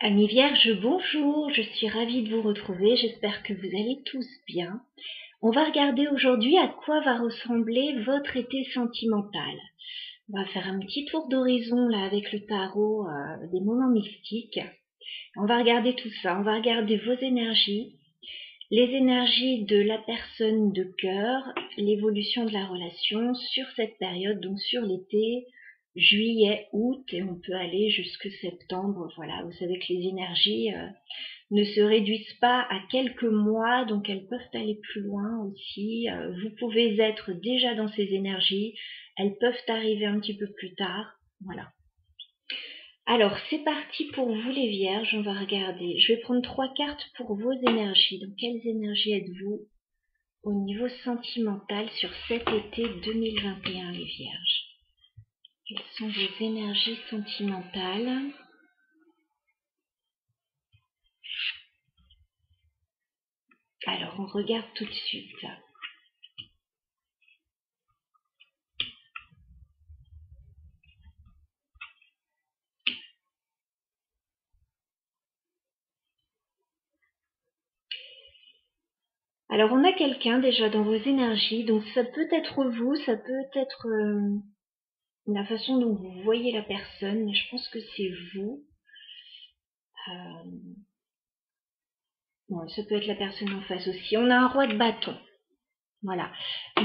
Amis Vierges, bonjour, je suis ravie de vous retrouver, j'espère que vous allez tous bien. On va regarder aujourd'hui à quoi va ressembler votre été sentimental. On va faire un petit tour d'horizon là avec le tarot des moments mystiques. On va regarder tout ça, on va regarder vos énergies, les énergies de la personne de cœur, l'évolution de la relation sur cette période, donc sur l'été, juillet, août, et on peut aller jusque septembre. Voilà, vous savez que les énergies ne se réduisent pas à quelques mois, donc elles peuvent aller plus loin aussi. Vous pouvez être déjà dans ces énergies, elles peuvent arriver un petit peu plus tard. Voilà. Alors, c'est parti pour vous les Vierges, on va regarder. Je vais prendre 3 cartes pour vos énergies. Donc, quelles énergies êtes-vous au niveau sentimental sur cet été 2021, les Vierges? Quelles sont vos énergies sentimentales? Alors, on regarde tout de suite. Alors, on a quelqu'un déjà dans vos énergies, donc ça peut être vous, ça peut être la façon dont vous voyez la personne, mais je pense que c'est vous. Bon, ça peut être la personne en face aussi. On a un roi de bâton. Voilà.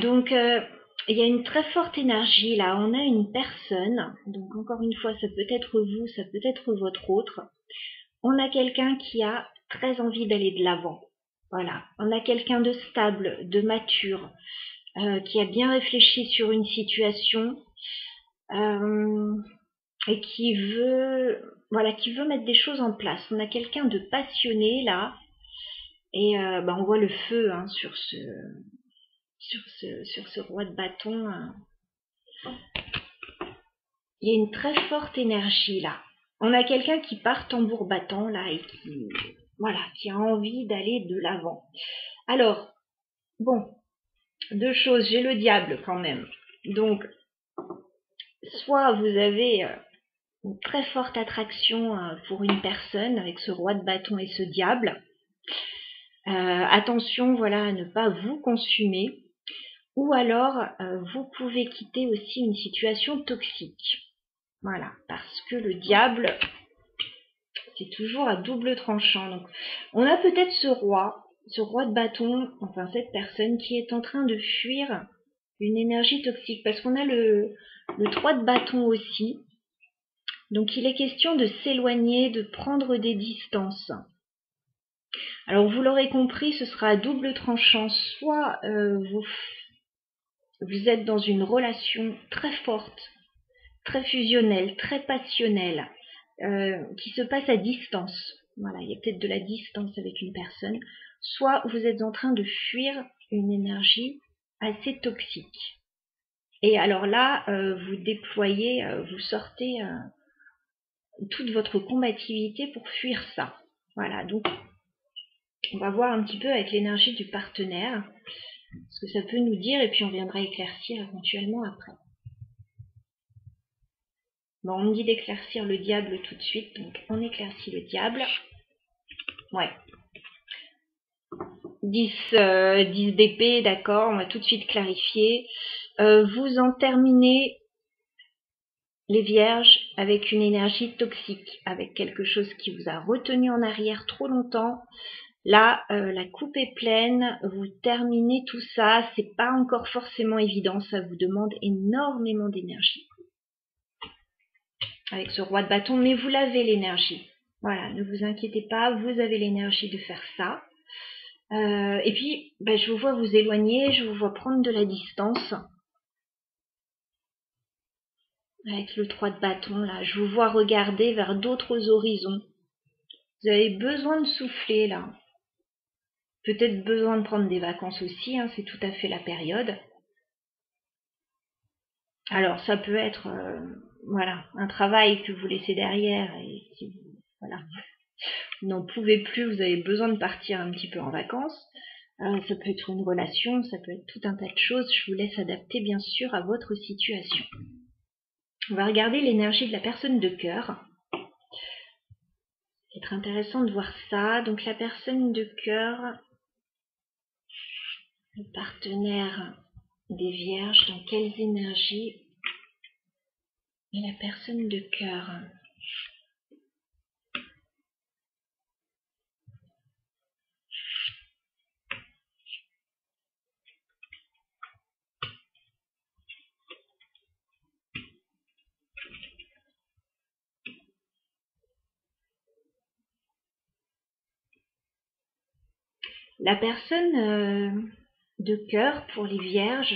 Donc, il y a une très forte énergie là. On a une personne. Donc, encore une fois, ça peut être vous, ça peut être votre autre. On a quelqu'un qui a très envie d'aller de l'avant. Voilà. On a quelqu'un de stable, de mature, qui a bien réfléchi sur une situation et qui veut, voilà, qui veut mettre des choses en place. On a quelqu'un de passionné là. Et on voit le feu hein, sur ce roi de bâton. Il y a une très forte énergie là. On a quelqu'un qui part tambour battant là et qui a envie d'aller de l'avant. Alors, bon, 2 choses, j'ai le diable quand même. Donc, soit vous avez une très forte attraction pour une personne avec ce roi de bâton et ce diable. Attention, voilà, à ne pas vous consumer. Ou alors, vous pouvez quitter aussi une situation toxique. Voilà, parce que le diable, c'est toujours à double tranchant. Donc, on a peut-être ce roi de bâton, enfin cette personne qui est en train de fuir une énergie toxique. Parce qu'on a le 3 de bâton aussi. Donc, il est question de s'éloigner, de prendre des distances. Alors, vous l'aurez compris, ce sera à double tranchant. Soit vous êtes dans une relation très forte, très fusionnelle, très passionnelle, qui se passe à distance. Voilà, il y a peut-être de la distance avec une personne. Soit vous êtes en train de fuir une énergie assez toxique. Et alors là, vous déployez, vous sortez toute votre combativité pour fuir ça. Voilà, donc on va voir un petit peu avec l'énergie du partenaire ce que ça peut nous dire et puis on viendra éclaircir éventuellement après. Bon, on me dit d'éclaircir le diable tout de suite, donc on éclaircit le diable. Ouais. 10 d'épée, d'accord, on va tout de suite clarifier. Vous en terminez, les vierges, avec une énergie toxique, avec quelque chose qui vous a retenu en arrière trop longtemps. Là, la coupe est pleine, vous terminez tout ça, c'est pas encore forcément évident, ça vous demande énormément d'énergie. Avec ce roi de bâton, mais vous l'avez l'énergie. Voilà, ne vous inquiétez pas, vous avez l'énergie de faire ça. Et puis, je vous vois vous éloigner, je vous vois prendre de la distance. Avec le 3 de bâton, là, je vous vois regarder vers d'autres horizons. Vous avez besoin de souffler, là. Peut-être besoin de prendre des vacances aussi, hein, c'est tout à fait la période. Alors, ça peut être, voilà, un travail que vous laissez derrière et qui, voilà, vous n'en pouvez plus, vous avez besoin de partir un petit peu en vacances. Ça peut être une relation, ça peut être tout un tas de choses. Je vous laisse adapter, bien sûr, à votre situation. On va regarder l'énergie de la personne de cœur. C'est très intéressant de voir ça. Donc la personne de cœur, le partenaire des vierges, dans quelles énergies? Et la personne de cœur. La personne de cœur pour les vierges,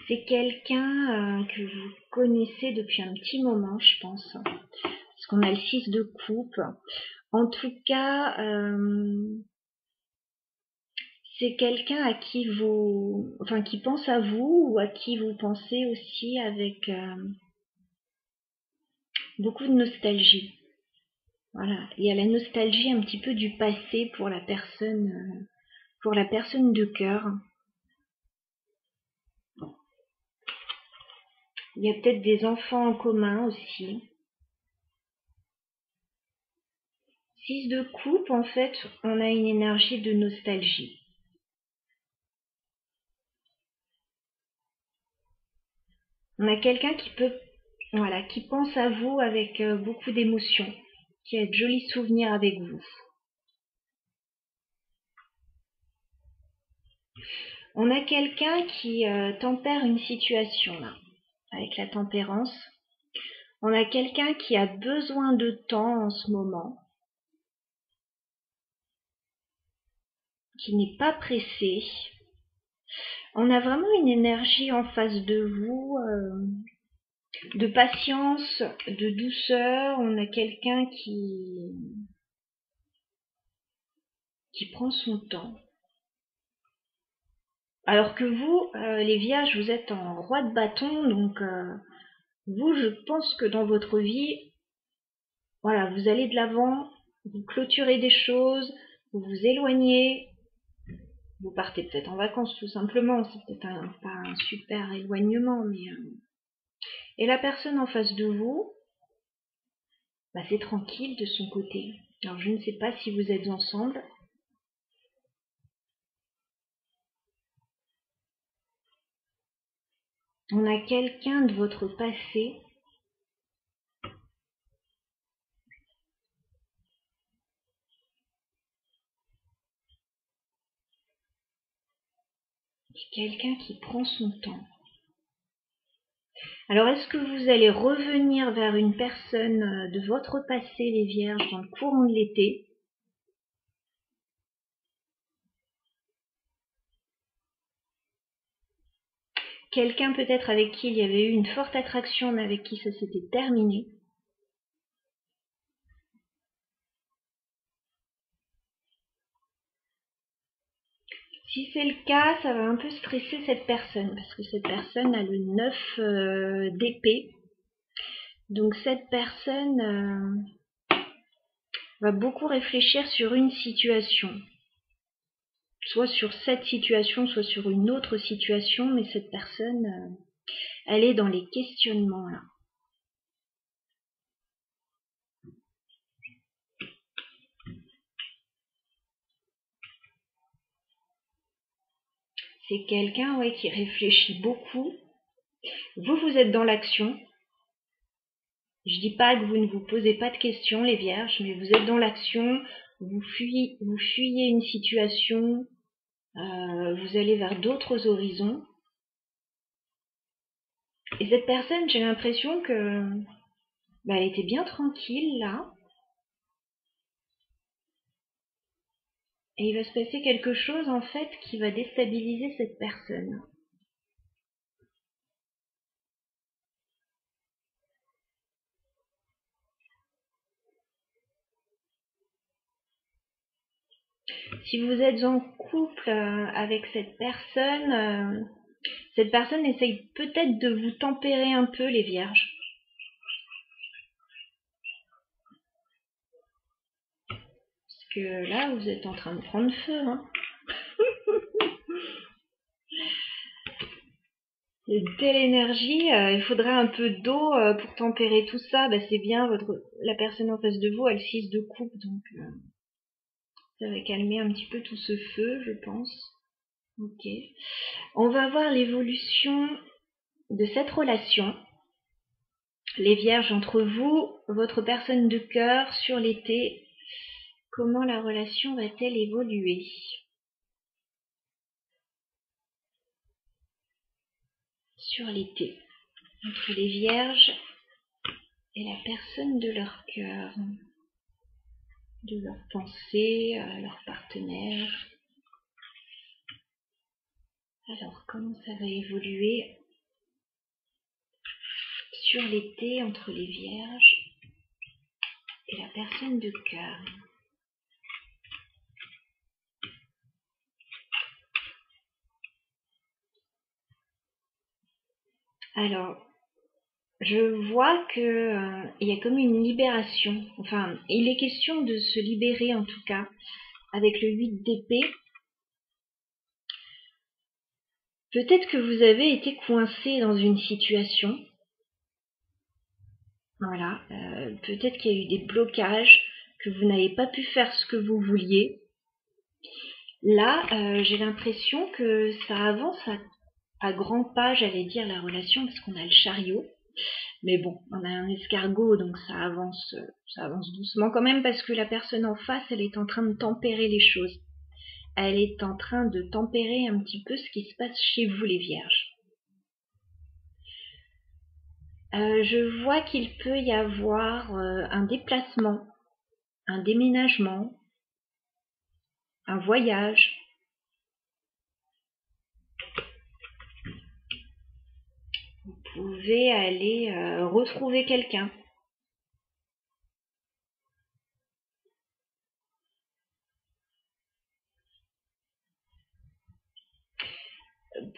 c'est quelqu'un que vous connaissez depuis un petit moment, je pense. Parce qu'on a le 6 de coupe. En tout cas, c'est quelqu'un à qui vous, enfin, qui pense à vous ou à qui vous pensez aussi avec beaucoup de nostalgie. Voilà, il y a la nostalgie un petit peu du passé pour la personne de cœur. Il y a peut-être des enfants en commun aussi. 6 de coupe, en fait, on a une énergie de nostalgie. On a quelqu'un qui peut, voilà, qui pense à vous avec beaucoup d'émotion, qui a de jolis souvenirs avec vous. On a quelqu'un qui tempère une situation là, avec la tempérance. On a quelqu'un qui a besoin de temps en ce moment, qui n'est pas pressé. On a vraiment une énergie en face de vous, de patience, de douceur. On a quelqu'un qui prend son temps. Alors que vous, les vierges, vous êtes en roi de bâton, donc vous, je pense que dans votre vie, voilà, vous allez de l'avant, vous clôturez des choses, vous vous éloignez, vous partez peut-être en vacances tout simplement, c'est peut-être pas un super éloignement, mais... Et la personne en face de vous, bah, c'est tranquille de son côté. Alors je ne sais pas si vous êtes ensemble. On a quelqu'un de votre passé quelqu'un qui prend son temps. Alors, est-ce que vous allez revenir vers une personne de votre passé, les vierges, dans le courant de l'été? Quelqu'un peut-être avec qui il y avait eu une forte attraction, mais avec qui ça s'était terminé. Si c'est le cas, ça va un peu stresser cette personne, parce que cette personne a le 9 d'épée. Donc cette personne va beaucoup réfléchir sur une situation. Soit sur cette situation, soit sur une autre situation, mais cette personne, elle est dans les questionnements là. C'est quelqu'un, ouais, qui réfléchit beaucoup. Vous, vous êtes dans l'action. Je dis pas que vous ne vous posez pas de questions, les vierges, mais vous êtes dans l'action. Vous fuyez une situation. Vous allez vers d'autres horizons. Et cette personne, j'ai l'impression que bah, elle était bien tranquille là. Et il va se passer quelque chose en fait qui va déstabiliser cette personne. Si vous êtes en couple avec cette personne essaye peut-être de vous tempérer un peu, les vierges. Parce que là, vous êtes en train de prendre feu. Hein. Une telle énergie, il faudrait un peu d'eau pour tempérer tout ça. Bah, c'est bien, la personne en face de vous, elle 6 de coupe, donc ça va calmer un petit peu tout ce feu, je pense. Ok. On va voir l'évolution de cette relation. Les vierges entre vous, votre personne de cœur sur l'été. Comment la relation va-t-elle évoluer? Sur l'été. Entre les vierges et la personne de leur cœur. De leur pensée, leur partenaire. Alors, comment ça va évoluer sur l'été entre les vierges et la personne de cœur? Alors, je vois que il y a comme une libération. Enfin, il est question de se libérer en tout cas avec le 8 d'épée. Peut-être que vous avez été coincé dans une situation. Voilà, peut-être qu'il y a eu des blocages, que vous n'avez pas pu faire ce que vous vouliez. Là, j'ai l'impression que ça avance à grands pas, j'allais dire, la relation, parce qu'on a le chariot. Mais bon, on a un escargot, donc ça avance doucement quand même, parce que la personne en face, elle est en train de tempérer les choses. Elle est en train de tempérer un petit peu ce qui se passe chez vous, les vierges. Je vois qu'il peut y avoir un déplacement, un déménagement, un voyage. Vous pouvez aller retrouver quelqu'un.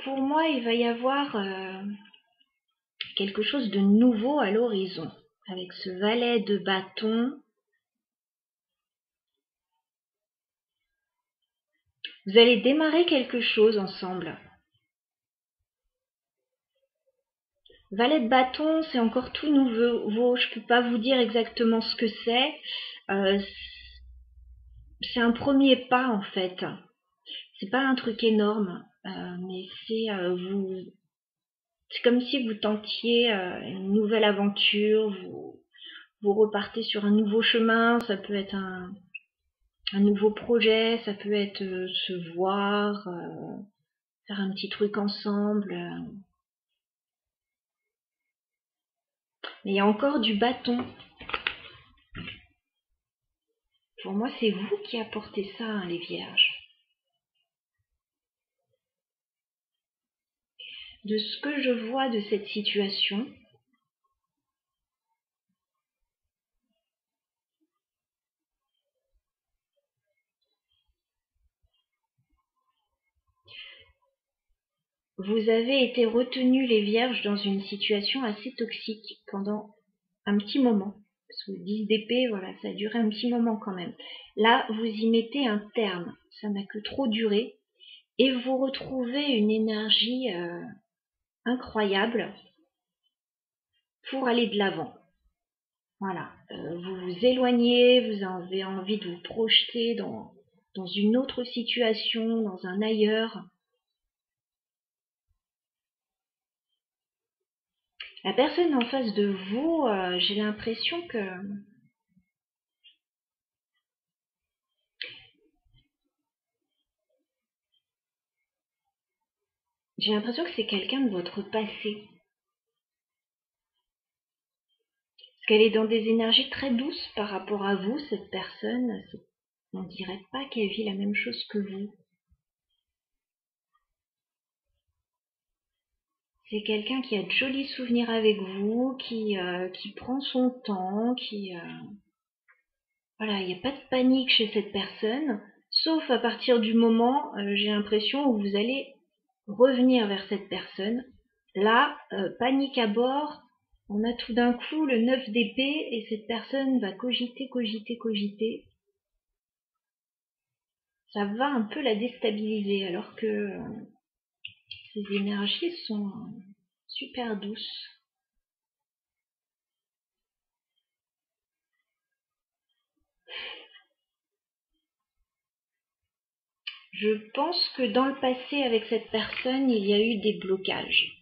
Pour moi, il va y avoir quelque chose de nouveau à l'horizon. Avec ce valet de bâton, vous allez démarrer quelque chose ensemble. Valet de bâton, c'est encore tout nouveau. Je peux pas vous dire exactement ce que c'est. C'est un premier pas en fait. C'est pas un truc énorme, mais c'est comme si vous tentiez une nouvelle aventure. Vous repartez sur un nouveau chemin. Ça peut être un nouveau projet. Ça peut être se voir, faire un petit truc ensemble. Mais il y a encore du bâton. Pour moi, c'est vous qui apportez ça, hein, les vierges. De ce que je vois de cette situation, vous avez été retenus, les vierges, dans une situation assez toxique pendant un petit moment. Parce que 10 d'épée, voilà, ça a duré un petit moment quand même. Là, vous y mettez un terme. Ça n'a que trop duré. Et vous retrouvez une énergie incroyable pour aller de l'avant. Voilà, vous vous éloignez, vous avez envie de vous projeter dans une autre situation, dans un ailleurs. La personne en face de vous, j'ai l'impression que c'est quelqu'un de votre passé. Parce qu'elle est dans des énergies très douces par rapport à vous, cette personne. On ne dirait pas qu'elle vit la même chose que vous. C'est quelqu'un qui a de jolis souvenirs avec vous, qui prend son temps, Voilà, il n'y a pas de panique chez cette personne, sauf à partir du moment, j'ai l'impression, où vous allez revenir vers cette personne. Là, panique à bord, on a tout d'un coup le 9 d'épée et cette personne va cogiter, cogiter, cogiter. Ça va un peu la déstabiliser alors que ces énergies sont super douce. Je pense que dans le passé, avec cette personne, il y a eu des blocages.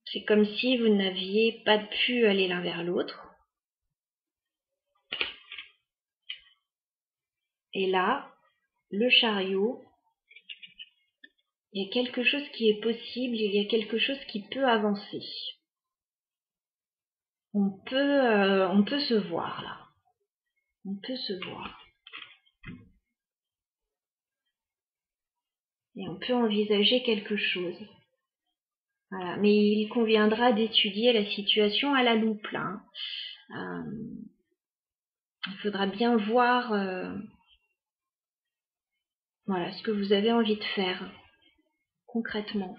C'est comme si vous n'aviez pas pu aller l'un vers l'autre. Et là, le chariot, il y a quelque chose qui est possible, il y a quelque chose qui peut avancer. On peut se voir là. On peut se voir. Et on peut envisager quelque chose. Voilà. Mais il conviendra d'étudier la situation à la loupe là. Il faudra bien voir voilà, ce que vous avez envie de faire concrètement.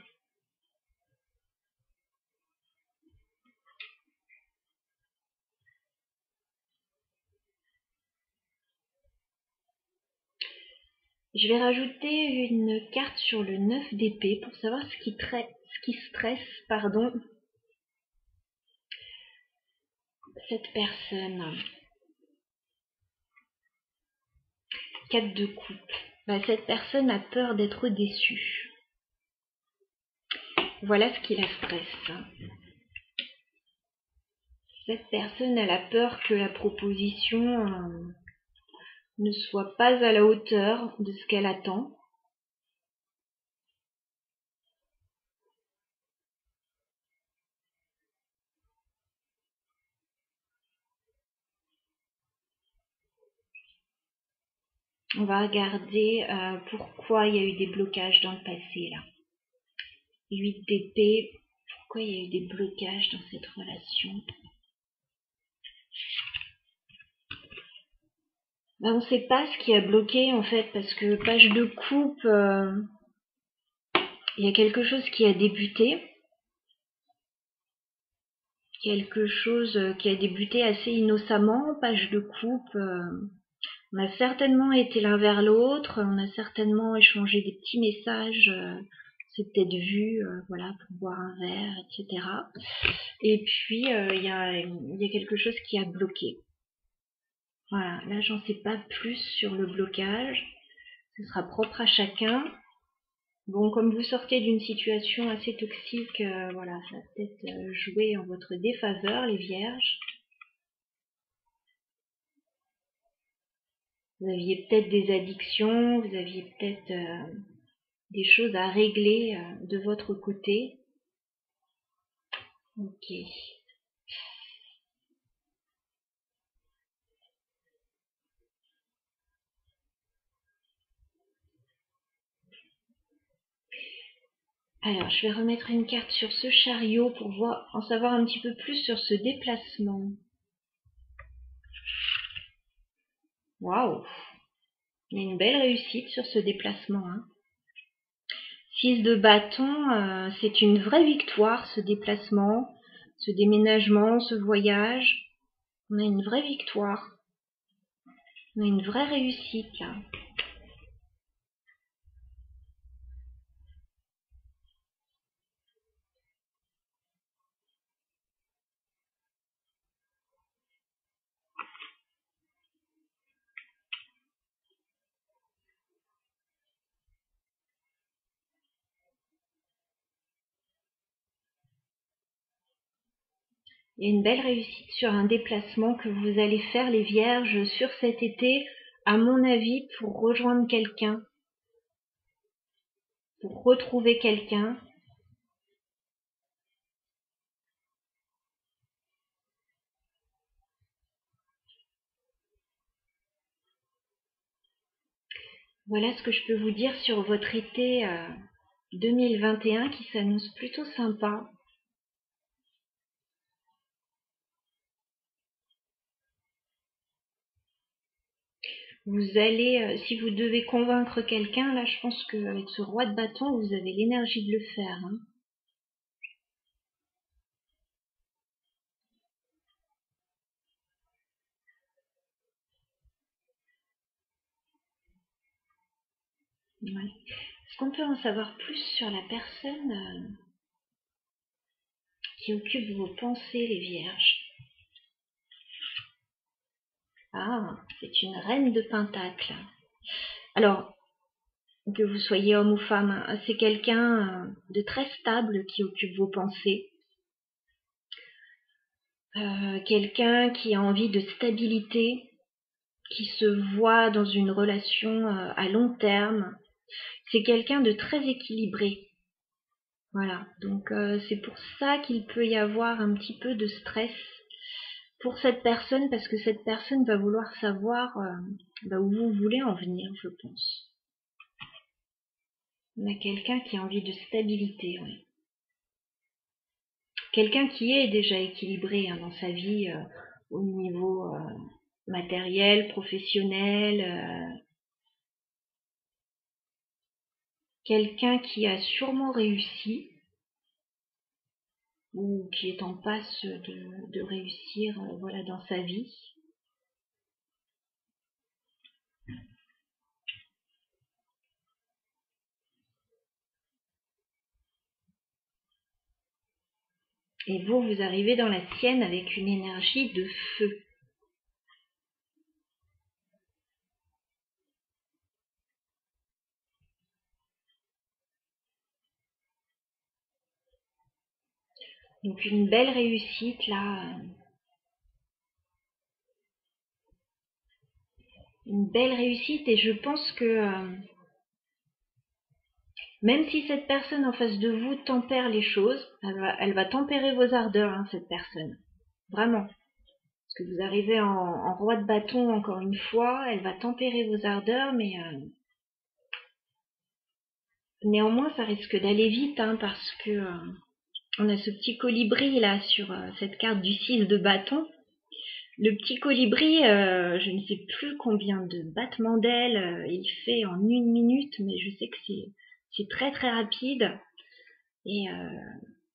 Je vais rajouter une carte sur le 9 d'épée pour savoir ce qui stresse cette personne. 4 de coupe. Cette personne a peur d'être déçue. Voilà ce qui la stresse. Cette personne, elle a peur que la proposition ne soit pas à la hauteur de ce qu'elle attend. On va regarder pourquoi il y a eu des blocages dans le passé là. 8 d'épée, pourquoi il y a eu des blocages dans cette relation? On ne sait pas ce qui a bloqué en fait, parce que page de coupe, il y a quelque chose qui a débuté. Quelque chose qui a débuté assez innocemment, page de coupe. On a certainement été l'un vers l'autre, on a certainement échangé des petits messages, c'est peut-être vu, voilà, pour boire un verre, etc. Et puis, il y a quelque chose qui a bloqué. Voilà, là, j'en sais pas plus sur le blocage. Ce sera propre à chacun. Bon, comme vous sortez d'une situation assez toxique, voilà, ça va peut-être jouer en votre défaveur, les vierges. Vous aviez peut-être des addictions, vous aviez peut-être des choses à régler de votre côté. Ok. Alors, je vais remettre une carte sur ce chariot pour en savoir un petit peu plus sur ce déplacement. Waouh! Il y a une belle réussite sur ce déplacement. 6 de bâton, c'est une vraie victoire, ce déplacement, ce déménagement, ce voyage. On a une vraie victoire. On a une vraie réussite là. Il y a une belle réussite sur un déplacement que vous allez faire, les vierges, sur cet été, à mon avis, pour rejoindre quelqu'un, pour retrouver quelqu'un. Voilà ce que je peux vous dire sur votre été 2021 qui s'annonce plutôt sympa. Vous allez, si vous devez convaincre quelqu'un, là je pense qu'avec ce roi de bâton, vous avez l'énergie de le faire. Ouais. Est-ce qu'on peut en savoir plus sur la personne qui occupe vos pensées, les vierges. Ah, c'est une reine de pentacles. Alors, que vous soyez homme ou femme, c'est quelqu'un de très stable qui occupe vos pensées. Quelqu'un qui a envie de stabilité, qui se voit dans une relation à long terme. C'est quelqu'un de très équilibré. Voilà, donc c'est pour ça qu'il peut y avoir un petit peu de stress pour cette personne, parce que cette personne va vouloir savoir où vous voulez en venir, je pense. On a quelqu'un qui a envie de stabilité, oui. Quelqu'un qui est déjà équilibré dans sa vie au niveau matériel, professionnel. Quelqu'un qui a sûrement réussi ou qui est en passe de réussir voilà, dans sa vie. Et vous, vous arrivez dans la sienne avec une énergie de feu. Donc une belle réussite là. Une belle réussite, et je pense que même si cette personne en face de vous tempère les choses, elle va tempérer vos ardeurs, cette personne. Vraiment. Parce que vous arrivez en roi de bâton encore une fois, elle va tempérer vos ardeurs, mais néanmoins ça risque d'aller vite, parce que on a ce petit colibri là sur cette carte du 6 de bâton. Le petit colibri, je ne sais plus combien de battements d'ailes il fait en 1 minute, mais je sais que c'est très très rapide. Et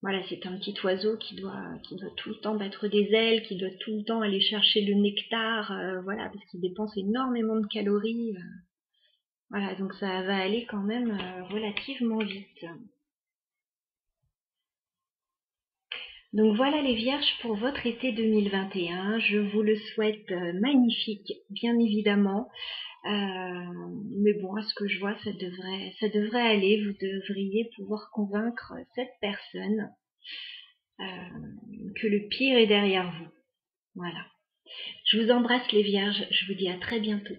voilà, c'est un petit oiseau qui doit tout le temps battre des ailes, qui doit tout le temps aller chercher le nectar, voilà, parce qu'il dépense énormément de calories. Voilà, donc ça va aller quand même relativement vite. Donc voilà les vierges pour votre été 2021. Je vous le souhaite magnifique, bien évidemment. Mais bon, à ce que je vois, ça devrait aller. Vous devriez pouvoir convaincre cette personne que le pire est derrière vous. Voilà. Je vous embrasse les vierges. Je vous dis à très bientôt.